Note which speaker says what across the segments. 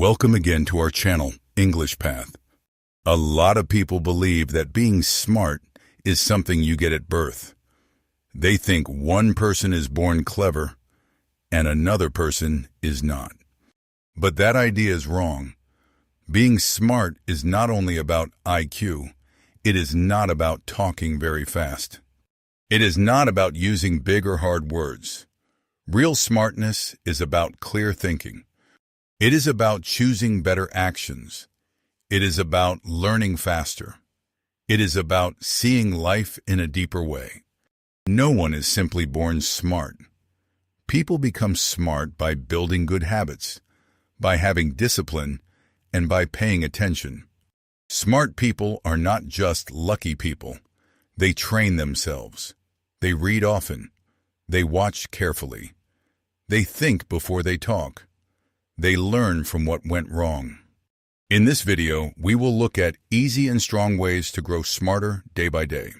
Speaker 1: Welcome again to our channel, English Path. A lot of people believe that being smart is something you get at birth. They think one person is born clever and another person is not. But that idea is wrong. Being smart is not only about IQ, it is not about talking very fast. It is not about using big or hard words. Real smartness is about clear thinking. It is about choosing better actions. It is about learning faster. It is about seeing life in a deeper way. No one is simply born smart. People become smart by building good habits, by having discipline, and by paying attention. Smart people are not just lucky people. They train themselves. They read often. They watch carefully. They think before they talk. They learn from what went wrong. In this video, we will look at easy and strong ways to grow smarter day by day.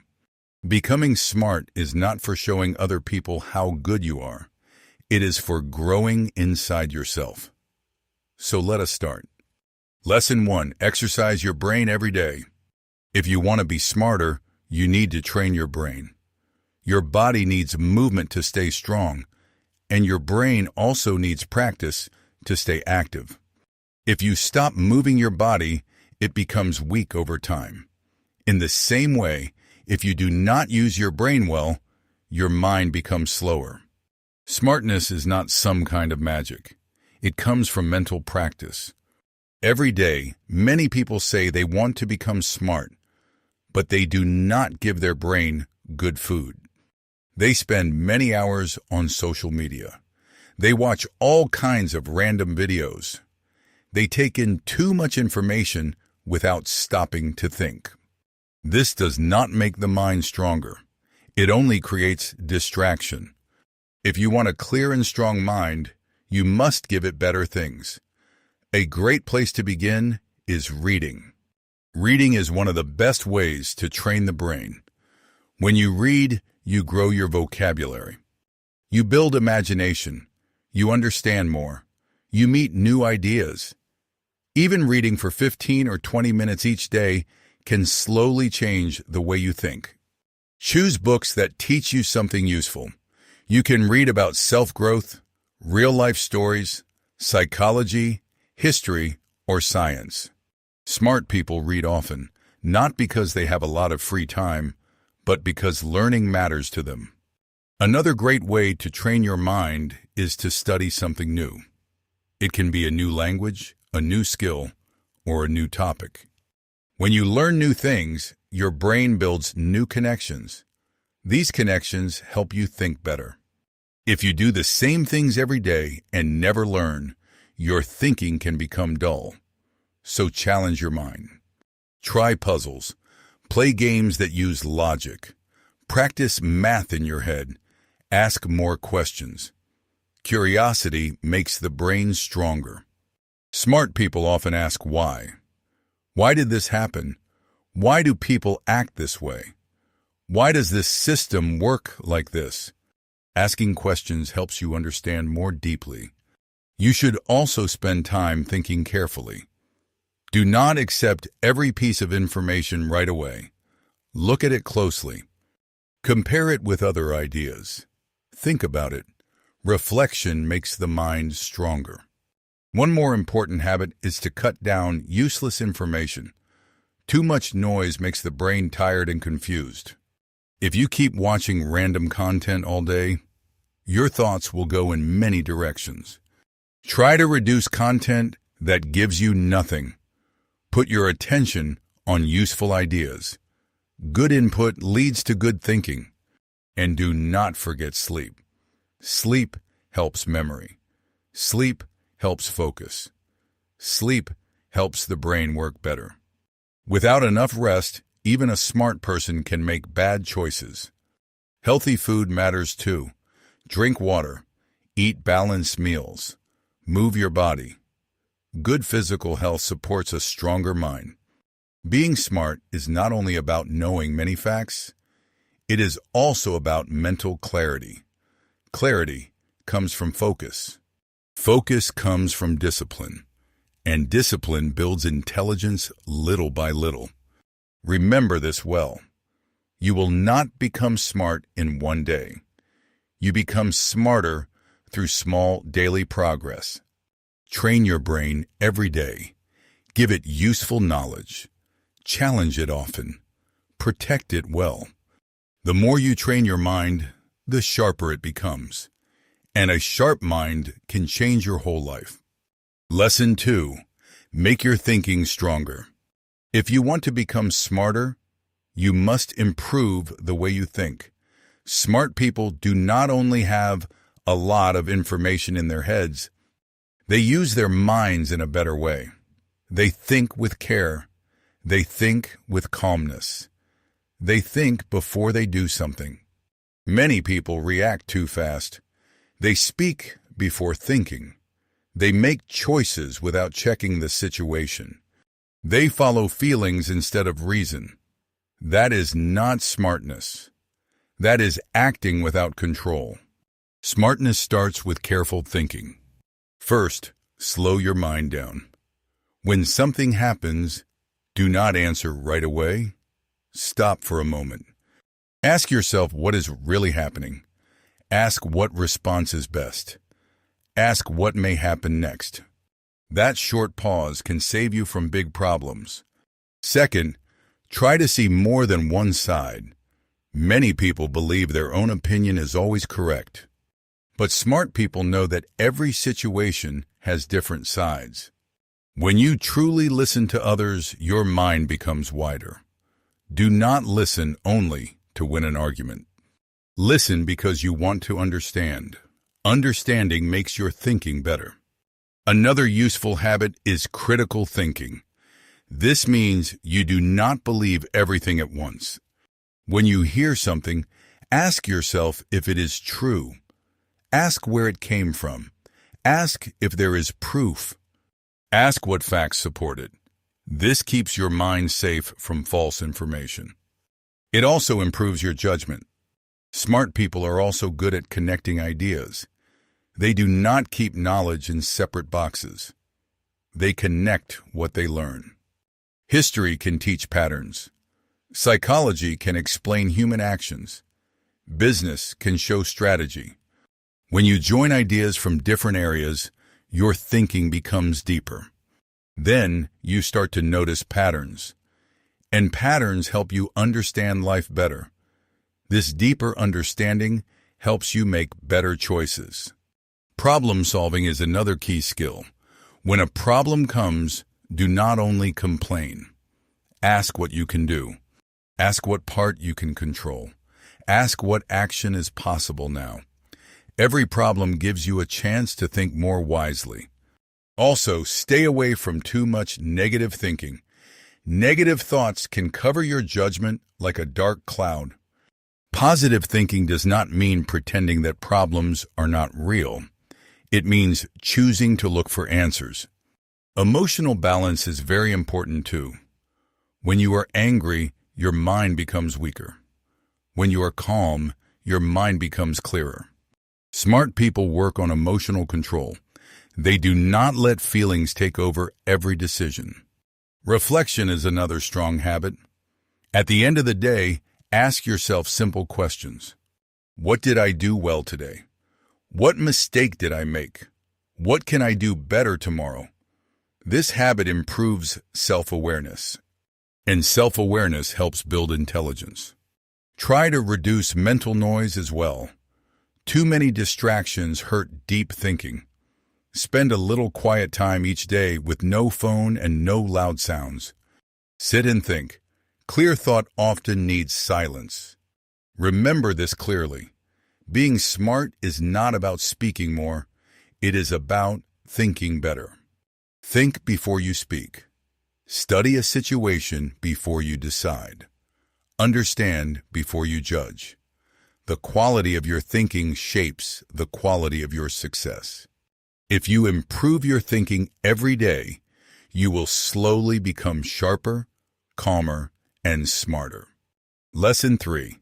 Speaker 1: Becoming smart is not for showing other people how good you are. It is for growing inside yourself. So let us start. Lesson 1. Exercise your brain every day. If you want to be smarter, you need to train your brain. Your body needs movement to stay strong, and your brain also needs practice to stay active. If you stop moving your body, it becomes weak over time. In the same way, if you do not use your brain well, your mind becomes slower. Smartness is not some kind of magic. It comes from mental practice. Every day, many people say they want to become smart, but they do not give their brain good food. They spend many hours on social media. They watch all kinds of random videos. They take in too much information without stopping to think. This does not make the mind stronger. It only creates distraction. If you want a clear and strong mind, you must give it better things. A great place to begin is reading. Reading is one of the best ways to train the brain. When you read, you grow your vocabulary. You build imagination. You understand more. You meet new ideas. Even reading for 15 or 20 minutes each day can slowly change the way you think. Choose books that teach you something useful. You can read about self-growth, real-life stories, psychology, history, or science. Smart people read often, not because they have a lot of free time, but because learning matters to them. Another great way to train your mind is to study something new. It can be a new language, a new skill, or a new topic. When you learn new things, your brain builds new connections. These connections help you think better. If you do the same things every day and never learn, your thinking can become dull. So challenge your mind. Try puzzles. Play games that use logic. Practice math in your head. Ask more questions. Curiosity makes the brain stronger. Smart people often ask why. Why did this happen? Why do people act this way? Why does this system work like this? Asking questions helps you understand more deeply. You should also spend time thinking carefully. Do not accept every piece of information right away. Look at it closely. Compare it with other ideas. Think about it. Reflection makes the mind stronger. One more important habit is to cut down useless information. Too much noise makes the brain tired and confused. If you keep watching random content all day, your thoughts will go in many directions. Try to reduce content that gives you nothing. Put your attention on useful ideas. Good input leads to good thinking. And do not forget sleep. Sleep helps memory. Sleep helps focus. Sleep helps the brain work better. Without enough rest, even a smart person can make bad choices. Healthy food matters too. Drink water. Eat balanced meals. Move your body. Good physical health supports a stronger mind. Being smart is not only about knowing many facts, it is also about mental clarity. Clarity comes from focus. Focus comes from discipline. and discipline builds intelligence little by little. Remember this well. You will not become smart in one day. You become smarter through small daily progress. Train your brain every day. Give it useful knowledge. Challenge it often. Protect it well. The more you train your mind, the sharper it becomes. And a sharp mind can change your whole life. Lesson 2. Make your thinking stronger. If you want to become smarter, you must improve the way you think. Smart people do not only have a lot of information in their heads, they use their minds in a better way. They think with care. They think with calmness. They think before they do something. Many people react too fast. They speak before thinking. They make choices without checking the situation. They follow feelings instead of reason. That is not smartness. That is acting without control. Smartness starts with careful thinking. First, slow your mind down. When something happens, do not answer right away. Stop for a moment. Ask yourself what is really happening. Ask what response is best. Ask what may happen next. That short pause can save you from big problems. Second, try to see more than one side. Many people believe their own opinion is always correct. But smart people know that every situation has different sides. When you truly listen to others, your mind becomes wider. Do not listen only to win an argument. Listen because you want to understand. Understanding makes your thinking better. Another useful habit is critical thinking. This means you do not believe everything at once. When you hear something, ask yourself if it is true. Ask where it came from. Ask if there is proof. Ask what facts support it. This keeps your mind safe from false information. It also improves your judgment. Smart people are also good at connecting ideas. They do not keep knowledge in separate boxes. They connect what they learn. History can teach patterns. Psychology can explain human actions. Business can show strategy. When you join ideas from different areas, your thinking becomes deeper. Then you start to notice patterns. And patterns help you understand life better. This deeper understanding helps you make better choices. Problem solving is another key skill. When a problem comes, do not only complain. Ask what you can do. Ask what part you can control. Ask what action is possible now. Every problem gives you a chance to think more wisely. Also, stay away from too much negative thinking. Negative thoughts can cover your judgment like a dark cloud. Positive thinking does not mean pretending that problems are not real. It means choosing to look for answers. Emotional balance is very important too. When you are angry, your mind becomes weaker. When you are calm, your mind becomes clearer. Smart people work on emotional control. They do not let feelings take over every decision. Reflection is another strong habit. At the end of the day, ask yourself simple questions. What did I do well today? What mistake did I make? What can I do better tomorrow? This habit improves self-awareness, and self-awareness helps build intelligence. Try to reduce mental noise as well. Too many distractions hurt deep thinking. Spend a little quiet time each day with no phone and no loud sounds. Sit and think. Clear thought often needs silence. Remember this clearly. Being smart is not about speaking more. It is about thinking better. Think before you speak. Study a situation before you decide. Understand before you judge. The quality of your thinking shapes the quality of your success. If you improve your thinking every day, you will slowly become sharper, calmer, and smarter. Lesson 3.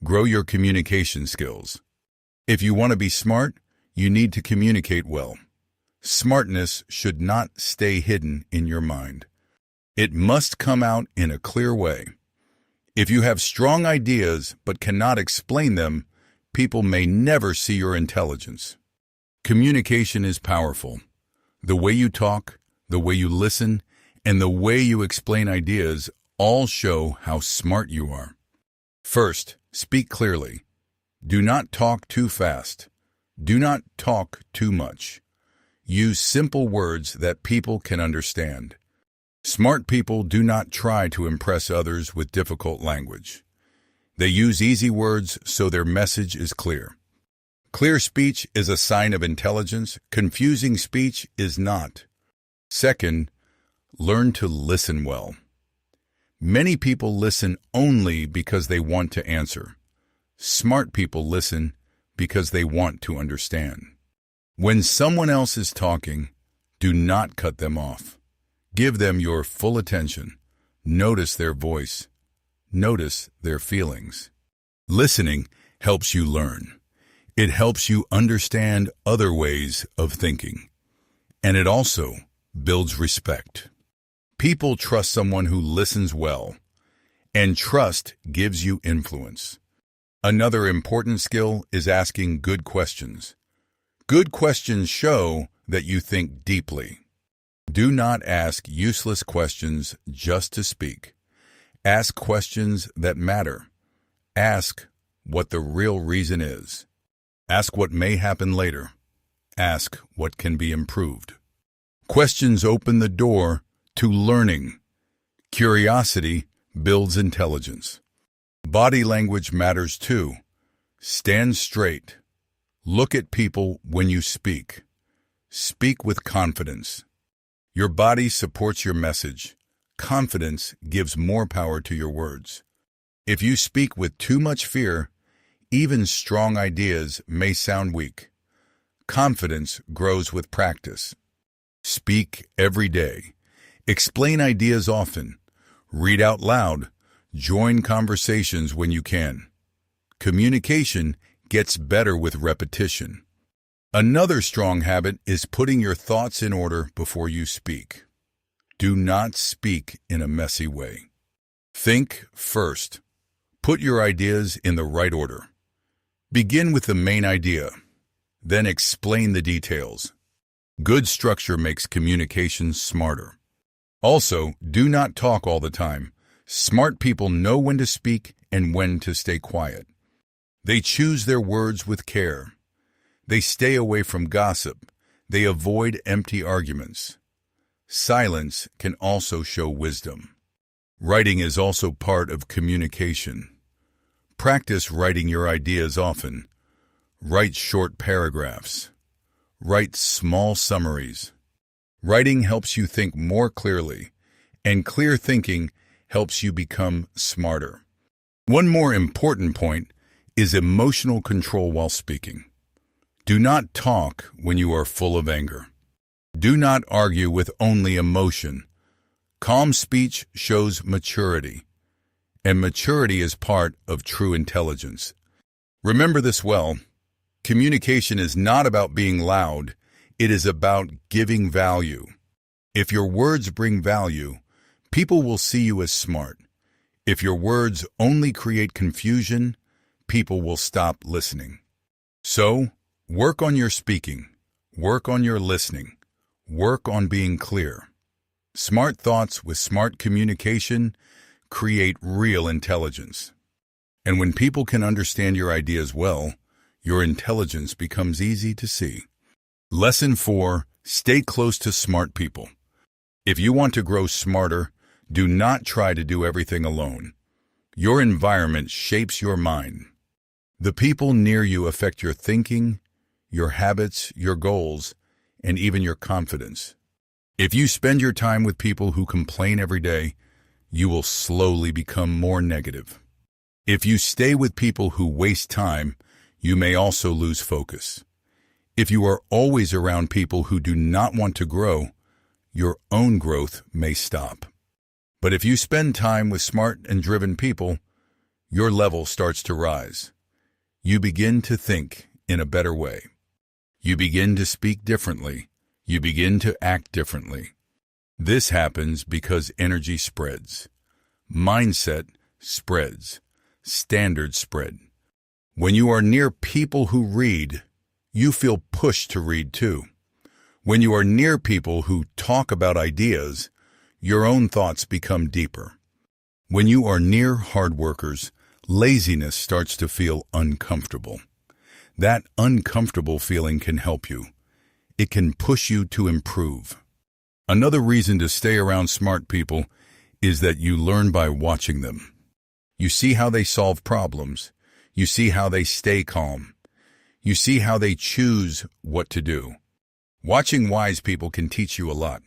Speaker 1: Grow your communication skills. If you want to be smart, you need to communicate well. Smartness should not stay hidden in your mind. It must come out in a clear way. If you have strong ideas but cannot explain them, people may never see your intelligence. Communication is powerful. The way you talk, the way you listen, and the way you explain ideas all show how smart you are. First, speak clearly. Do not talk too fast. Do not talk too much. Use simple words that people can understand. Smart people do not try to impress others with difficult language. They use easy words so their message is clear. Clear speech is a sign of intelligence. Confusing speech is not. Second, learn to listen well. Many people listen only because they want to answer. Smart people listen because they want to understand. When someone else is talking, do not cut them off. Give them your full attention. Notice their voice. Notice their feelings. Listening helps you learn. It helps you understand other ways of thinking. And it also builds respect. People trust someone who listens well, and trust gives you influence. Another important skill is asking good questions. Good questions show that you think deeply. Do not ask useless questions just to speak. Ask questions that matter. Ask what the real reason is. Ask what may happen later. Ask what can be improved. Questions open the door to learning. Curiosity builds intelligence. Body language matters too. Stand straight. Look at people when you speak. Speak with confidence. Your body supports your message. Confidence gives more power to your words. If you speak with too much fear, even strong ideas may sound weak. Confidence grows with practice. Speak every day. Explain ideas often. Read out loud. Join conversations when you can. Communication gets better with repetition. Another strong habit is putting your thoughts in order before you speak. Do not speak in a messy way. Think first. Put your ideas in the right order. Begin with the main idea. Then explain the details. Good structure makes communication smarter. Also, do not talk all the time. Smart people know when to speak and when to stay quiet. They choose their words with care. They stay away from gossip. They avoid empty arguments. Silence can also show wisdom. Writing is also part of communication. Practice writing your ideas often. Write short paragraphs. Write small summaries. Writing helps you think more clearly, and clear thinking helps you become smarter. One more important point is emotional control while speaking. Do not talk when you are full of anger. Do not argue with only emotion. Calm speech shows maturity, and maturity is part of true intelligence. Remember this well. Communication is not about being loud. It is about giving value. If your words bring value, people will see you as smart. If your words only create confusion, people will stop listening. So, work on your speaking. Work on your listening. Work on being clear. Smart thoughts with smart communication create real intelligence. And when people can understand your ideas well, your intelligence becomes easy to see. Lesson 4. Stay close to smart people. If you want to grow smarter, do not try to do everything alone. Your environment shapes your mind. The people near you affect your thinking, your habits, your goals, and even your confidence. If you spend your time with people who complain every day, you will slowly become more negative. If you stay with people who waste time, you may also lose focus. If you are always around people who do not want to grow, your own growth may stop. But if you spend time with smart and driven people, your level starts to rise. You begin to think in a better way. You begin to speak differently. You begin to act differently. This happens because energy spreads. Mindset spreads. Standards spread. When you are near people who read, you feel pushed to read too. When you are near people who talk about ideas, your own thoughts become deeper. When you are near hard workers, laziness starts to feel uncomfortable. That uncomfortable feeling can help you. It can push you to improve. Another reason to stay around smart people is that you learn by watching them. You see how they solve problems. You see how they stay calm. You see how they choose what to do. Watching wise people can teach you a lot.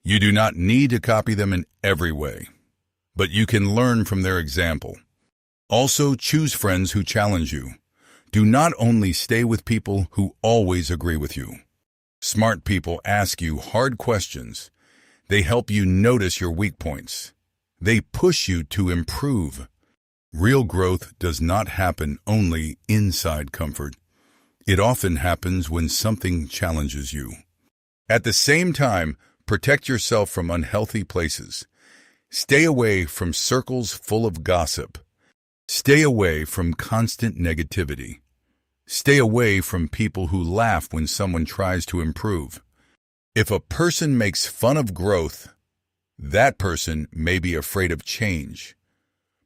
Speaker 1: You do not need to copy them in every way, but you can learn from their example. Also, choose friends who challenge you. Do not only stay with people who always agree with you. Smart people ask you hard questions. They help you notice your weak points. They push you to improve. Real growth does not happen only inside comfort. It often happens when something challenges you. At the same time, protect yourself from unhealthy places. Stay away from circles full of gossip. Stay away from constant negativity. Stay away from people who laugh when someone tries to improve. If a person makes fun of growth, that person may be afraid of change.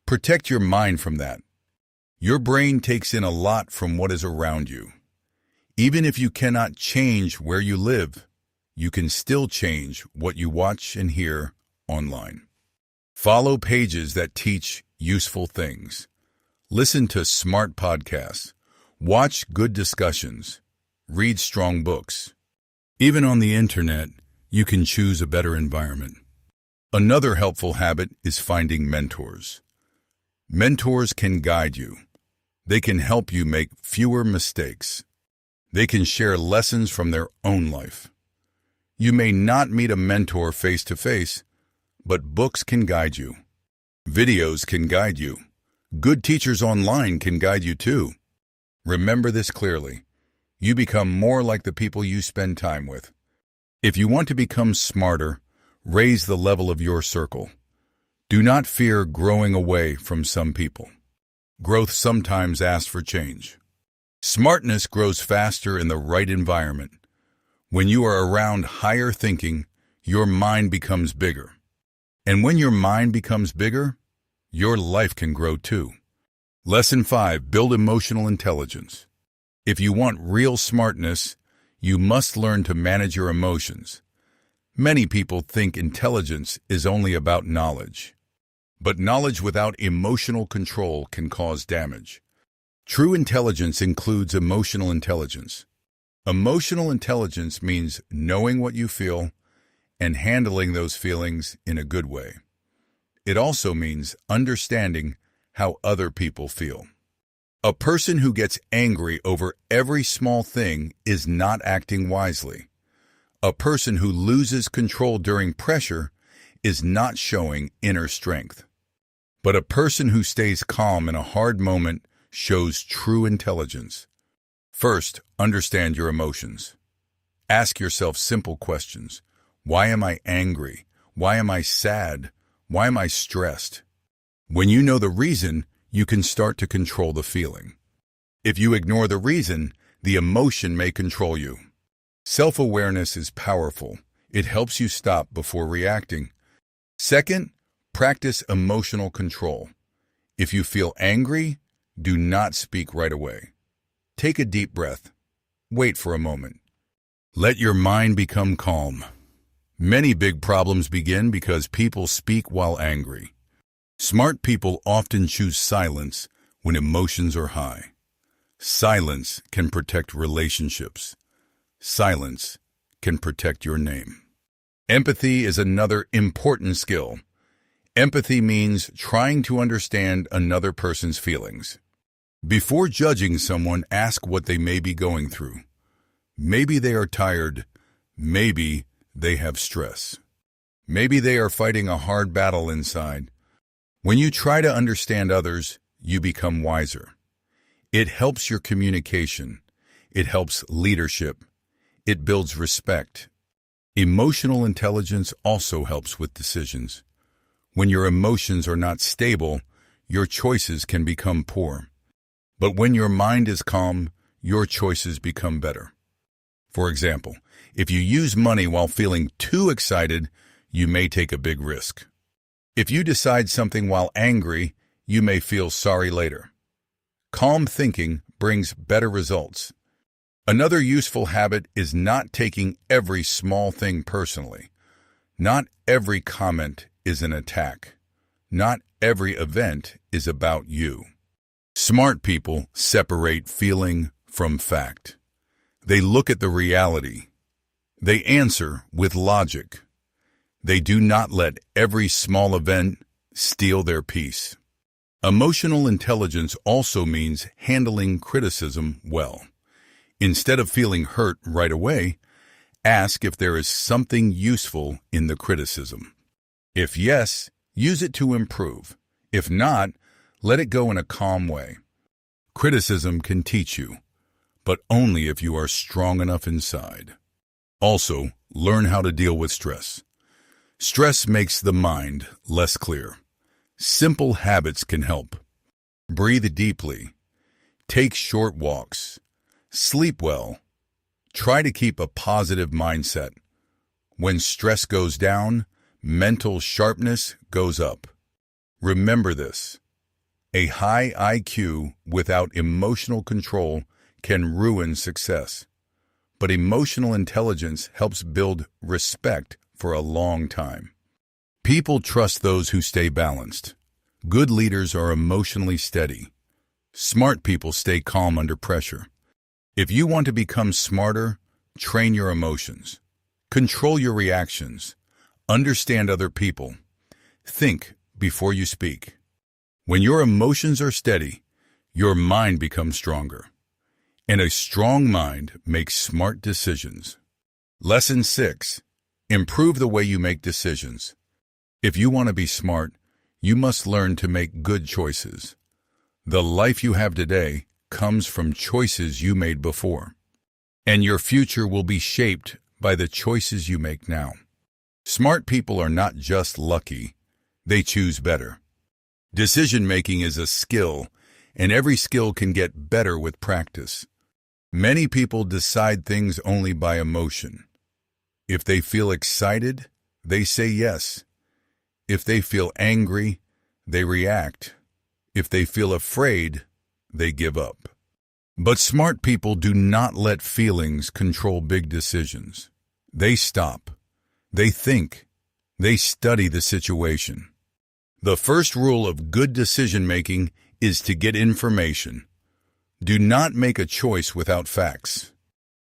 Speaker 1: Protect your mind from that. Your brain takes in a lot from what is around you. Even if you cannot change where you live, you can still change what you watch and hear online. Follow pages that teach useful things. Listen to smart podcasts. Watch good discussions. Read strong books. Even on the internet, you can choose a better environment. Another helpful habit is finding mentors. Mentors can guide you. They can help you make fewer mistakes. They can share lessons from their own life. You may not meet a mentor face to face, but books can guide you. Videos can guide you. Good teachers online can guide you too. Remember this clearly. You become more like the people you spend time with. If you want to become smarter, raise the level of your circle. Do not fear growing away from some people. Growth sometimes asks for change. Smartness grows faster in the right environment. When you are around higher thinking, your mind becomes bigger. And when your mind becomes bigger, your life can grow too. Lesson 5. Build emotional intelligence. If you want real smartness, you must learn to manage your emotions. Many people think intelligence is only about knowledge. But knowledge without emotional control can cause damage. True intelligence includes emotional intelligence. Emotional intelligence means knowing what you feel and handling those feelings in a good way. It also means understanding how other people feel. A person who gets angry over every small thing is not acting wisely. A person who loses control during pressure is not showing inner strength. But a person who stays calm in a hard moment shows true intelligence. First, understand your emotions. Ask yourself simple questions. Why am I angry? Why am I sad? Why am I stressed? When you know the reason, you can start to control the feeling. If you ignore the reason, the emotion may control you. Self-awareness is powerful. It helps you stop before reacting. Second, practice emotional control. If you feel angry, do not speak right away. Take a deep breath. Wait for a moment. Let your mind become calm. Many big problems begin because people speak while angry. Smart people often choose silence when emotions are high. Silence can protect relationships. Silence can protect your name. Empathy is another important skill. Empathy means trying to understand another person's feelings. Before judging someone, ask what they may be going through. Maybe they are tired. Maybe they have stress. Maybe they are fighting a hard battle inside. When you try to understand others, you become wiser. It helps your communication. It helps leadership. It builds respect Emotional intelligence also helps with decisions. When your emotions are not stable, your choices can become poor. But when your mind is calm, your choices become better. For example, if you use money while feeling too excited, you may take a big risk. If you decide something while angry, you may feel sorry later. Calm thinking brings better results. Another useful habit is not taking every small thing personally. Not every comment is an attack. Not every event is about you. Smart people separate feeling from fact. They look at the reality. They answer with logic. They do not let every small event steal their peace. Emotional intelligence also means handling criticism well. Instead of feeling hurt right away, ask if there is something useful in the criticism. If yes, use it to improve. If not, let it go in a calm way. Criticism can teach you, but only if you are strong enough inside. Also, learn how to deal with stress. Stress makes the mind less clear. Simple habits can help. Breathe deeply. Take short walks. Sleep well. Try to keep a positive mindset. When stress goes down, mental sharpness goes up. Remember this. A high IQ without emotional control can ruin success. But emotional intelligence helps build respect for a long time. People trust those who stay balanced. Good leaders are emotionally steady. Smart people stay calm under pressure. If you want to become smarter, train your emotions. Control your reactions. Understand other people. Think before you speak. When your emotions are steady, your mind becomes stronger. And a strong mind makes smart decisions. Lesson 6. Improve the way you make decisions. If you want to be smart, you must learn to make good choices. The life you have today comes from choices you made before. And your future will be shaped by the choices you make now. Smart people are not just lucky, they choose better. Decision-making is a skill, and every skill can get better with practice. Many people decide things only by emotion. If they feel excited, they say yes. If they feel angry, they react. If they feel afraid, they give up. But smart people do not let feelings control big decisions. They stop. They think. They study the situation. The first rule of good decision-making is to get information. Do not make a choice without facts.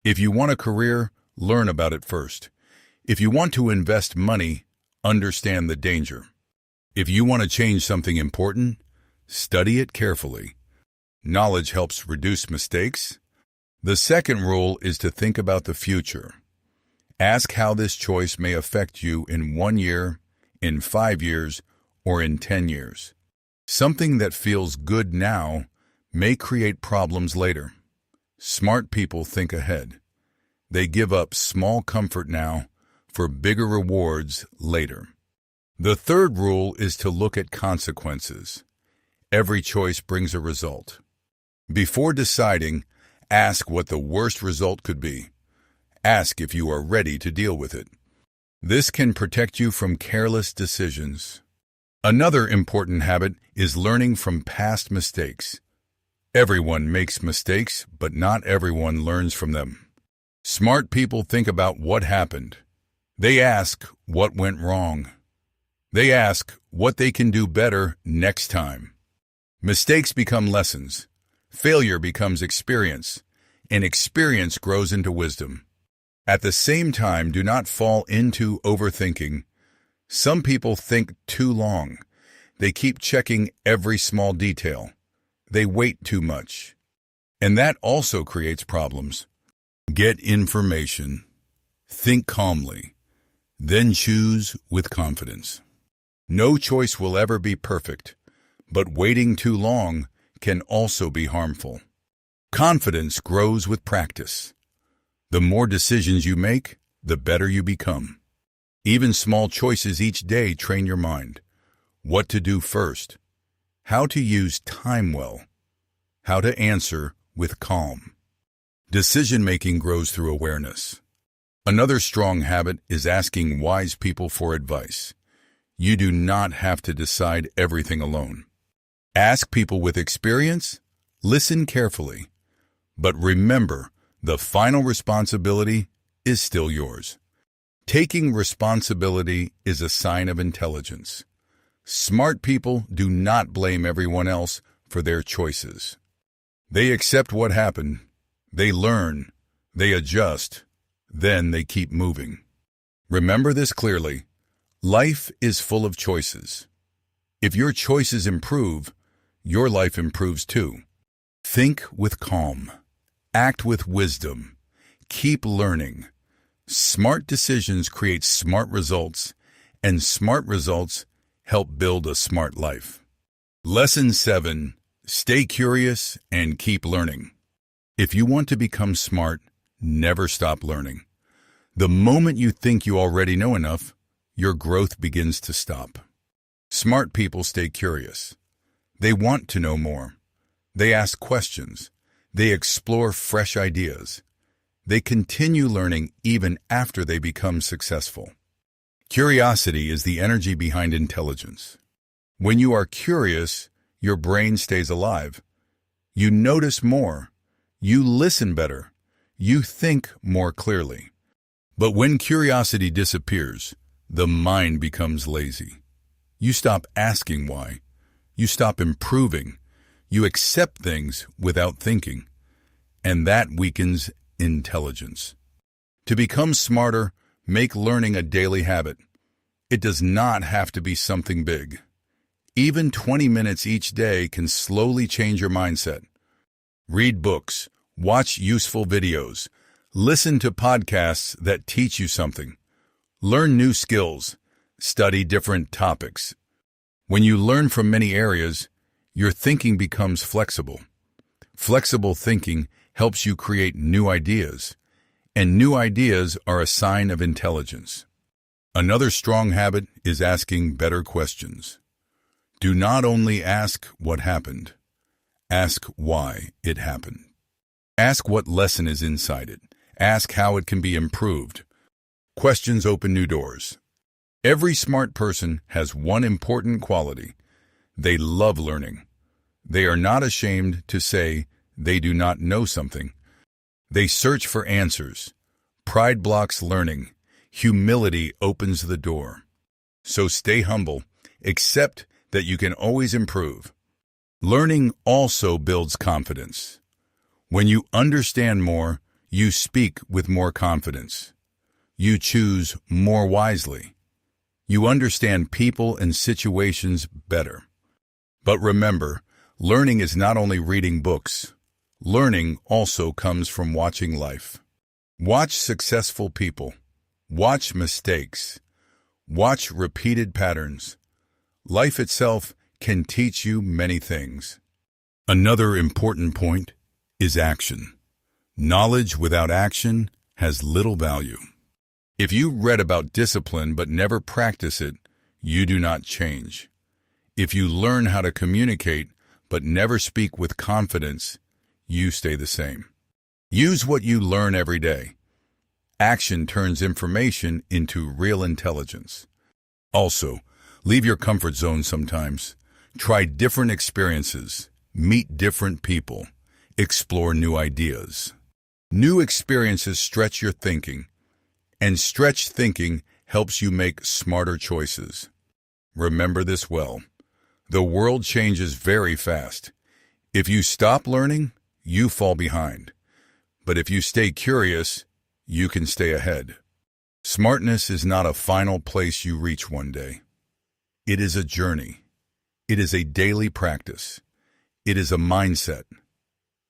Speaker 1: If you want a career, learn about it first. If you want to invest money, understand the danger. If you want to change something important, study it carefully. Knowledge helps reduce mistakes. The second rule is to think about the future. Ask how this choice may affect you in 1 year, in 5 years, or in 10 years. Something that feels good now may create problems later. Smart people think ahead. They give up small comfort now for bigger rewards later. The third rule is to look at consequences. Every choice brings a result. Before deciding, ask what the worst result could be. Ask if you are ready to deal with it. This can protect you from careless decisions. Another important habit is learning from past mistakes. Everyone makes mistakes, but not everyone learns from them. Smart people think about what happened. They ask what went wrong. They ask what they can do better next time. Mistakes become lessons. Failure becomes experience, and experience grows into wisdom. At the same time, do not fall into overthinking. Some people think too long. They keep checking every small detail. They wait too much. And that also creates problems. Get information. Think calmly. Then choose with confidence. No choice will ever be perfect, but waiting too long can also be harmful. Confidence grows with practice. The more decisions you make, the better you become. Even small choices each day train your mind. What to do first, how to use time well, how to answer with calm. Decision-making grows through awareness. Another strong habit is asking wise people for advice. You do not have to decide everything alone. Ask people with experience, listen carefully, but remember, the final responsibility is still yours. Taking responsibility is a sign of intelligence. Smart people do not blame everyone else for their choices. They accept what happened, they learn, they adjust, then they keep moving. Remember this clearly. Life is full of choices. If your choices improve, your life improves too. Think with calm. Act with wisdom. Keep learning. Smart decisions create smart results, and smart results help build a smart life. Lesson 7. Stay curious and keep learning. If you want to become smart, never stop learning. The moment you think you already know enough, your growth begins to stop. Smart people stay curious. They want to know more. They ask questions. They explore fresh ideas. They continue learning even after they become successful. Curiosity is the energy behind intelligence. When you are curious, your brain stays alive. You notice more. You listen better. You think more clearly. But when curiosity disappears, the mind becomes lazy. You stop asking why. You stop improving. You accept things without thinking. And that weakens intelligence. To become smarter, make learning a daily habit. It does not have to be something big. Even 20 minutes each day can slowly change your mindset. Read books, watch useful videos, listen to podcasts that teach you something. Learn new skills, study different topics. When you learn from many areas, your thinking becomes flexible. Flexible thinking helps you create new ideas, and new ideas are a sign of intelligence. Another strong habit is asking better questions. Do not only ask what happened, ask why it happened. Ask what lesson is inside it. Ask how it can be improved. Questions open new doors. Every smart person has one important quality. They love learning. They are not ashamed to say they do not know something. They search for answers. Pride blocks learning. Humility opens the door. So stay humble. Accept that you can always improve. Learning also builds confidence. When you understand more, you speak with more confidence. You choose more wisely. You understand people and situations better. But remember, learning is not only reading books. Learning also comes from watching life. Watch successful people. Watch mistakes. Watch repeated patterns. Life itself can teach you many things. Another important point is action. Knowledge without action has little value. If you read about discipline but never practice it, you do not change. If you learn how to communicate but never speak with confidence, you stay the same. Use what you learn every day. Action turns information into real intelligence. Also, leave your comfort zone sometimes. Try different experiences. Meet different people. Explore new ideas. New experiences stretch your thinking, and stretched thinking helps you make smarter choices. Remember this well. The world changes very fast. If you stop learning, you fall behind. But if you stay curious, you can stay ahead. Smartness is not a final place you reach one day. It is a journey. It is a daily practice. It is a mindset.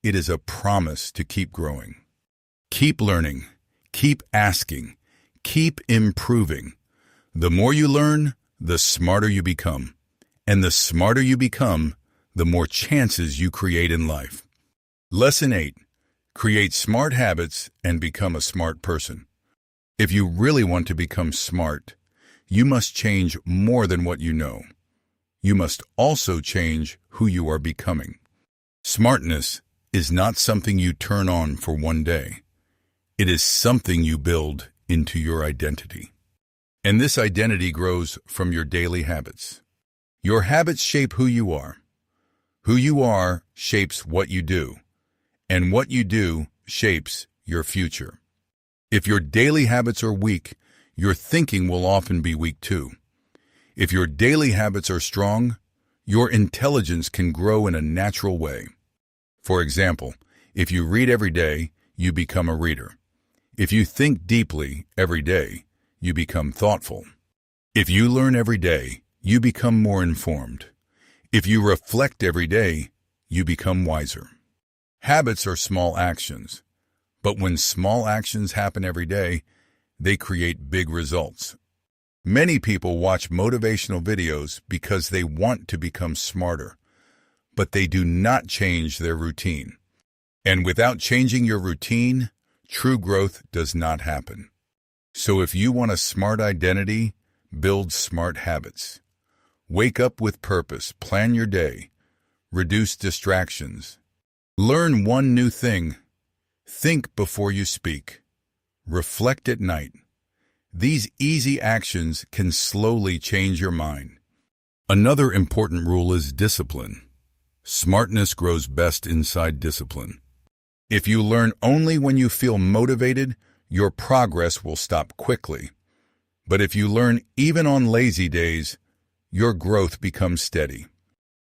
Speaker 1: It is a promise to keep growing. Keep learning. Keep asking. Keep improving. The more you learn, the smarter you become. And the smarter you become, the more chances you create in life. Lesson 8. Create smart habits and become a smart person. If you really want to become smart, you must change more than what you know. You must also change who you are becoming. Smartness is not something you turn on for one day. It is something you build into your identity. And this identity grows from your daily habits. Your habits shape who you are. Who you are shapes what you do, and what you do shapes your future. If your daily habits are weak, your thinking will often be weak too. If your daily habits are strong, your intelligence can grow in a natural way. For example, if you read every day, you become a reader. If you think deeply every day, you become thoughtful. If you learn every day, you become more informed. If you reflect every day, you become wiser. Habits are small actions, but when small actions happen every day, they create big results. Many people watch motivational videos because they want to become smarter, but they do not change their routine. And without changing your routine, true growth does not happen. So if you want a smart identity, build smart habits. Wake up with purpose, plan your day, reduce distractions. Learn one new thing. Think before you speak. Reflect at night. These easy actions can slowly change your mind. Another important rule is discipline. Smartness grows best inside discipline. If you learn only when you feel motivated, your progress will stop quickly. But if you learn even on lazy days, your growth becomes steady.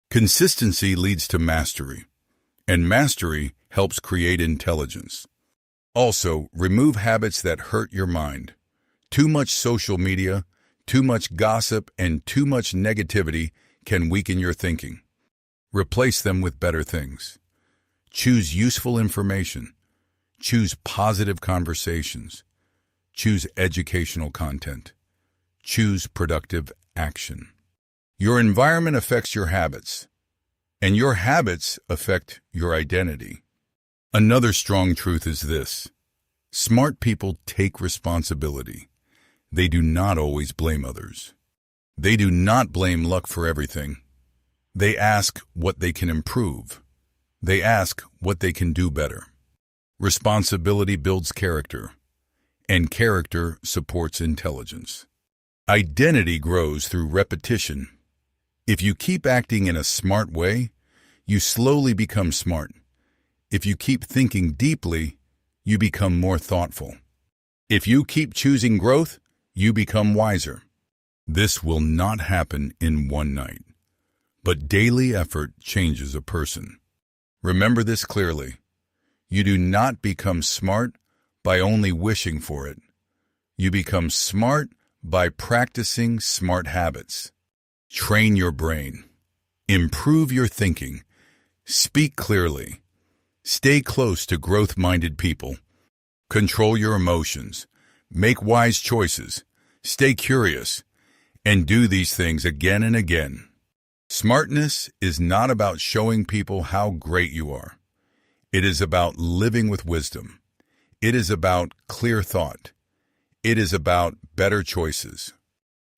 Speaker 1: Consistency leads to mastery, and mastery helps create intelligence. Also, remove habits that hurt your mind. Too much social media, too much gossip, and too much negativity can weaken your thinking. Replace them with better things. Choose useful information. Choose positive conversations. Choose educational content. Choose productive action. Your environment affects your habits, and your habits affect your identity. Another strong truth is this: smart people take responsibility. They do not always blame others. They do not blame luck for everything. They ask what they can improve. They ask what they can do better. Responsibility builds character, and character supports intelligence. Identity grows through repetition. If you keep acting in a smart way, you slowly become smart. If you keep thinking deeply, you become more thoughtful. If you keep choosing growth, you become wiser. This will not happen in one night, but daily effort changes a person. Remember this clearly. You do not become smart by only wishing for it. You become smart by practicing smart habits. Train your brain. Improve your thinking. Speak clearly. Stay close to growth-minded people. Control your emotions. Make wise choices. Stay curious. And do these things again and again. Smartness is not about showing people how great you are. It is about living with wisdom. It is about clear thought. It is about better choices.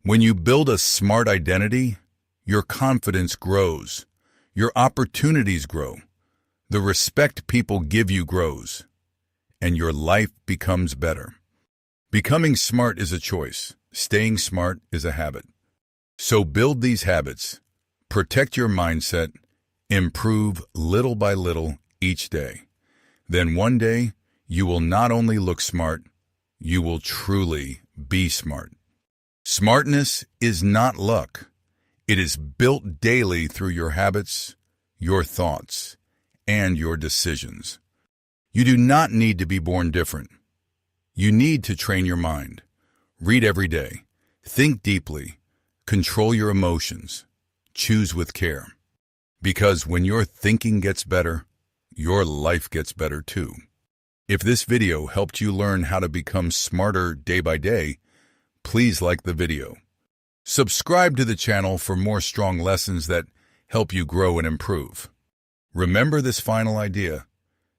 Speaker 1: When you build a smart identity, your confidence grows. Your opportunities grow. The respect people give you grows. And your life becomes better. Becoming smart is a choice. Staying smart is a habit. So build these habits. Protect your mindset. Improve little by little each day. Then one day, you will not only look smart, you will truly be smart. Smartness is not luck. It is built daily through your habits, your thoughts, and your decisions. You do not need to be born different. You need to train your mind. Read every day. Think deeply. Control your emotions. Choose with care. Because when your thinking gets better, your life gets better too. If this video helped you learn how to become smarter day by day, please like the video. Subscribe to the channel for more strong lessons that help you grow and improve. Remember this final idea: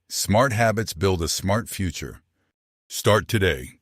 Speaker 1: smart habits build a smart future. Start today.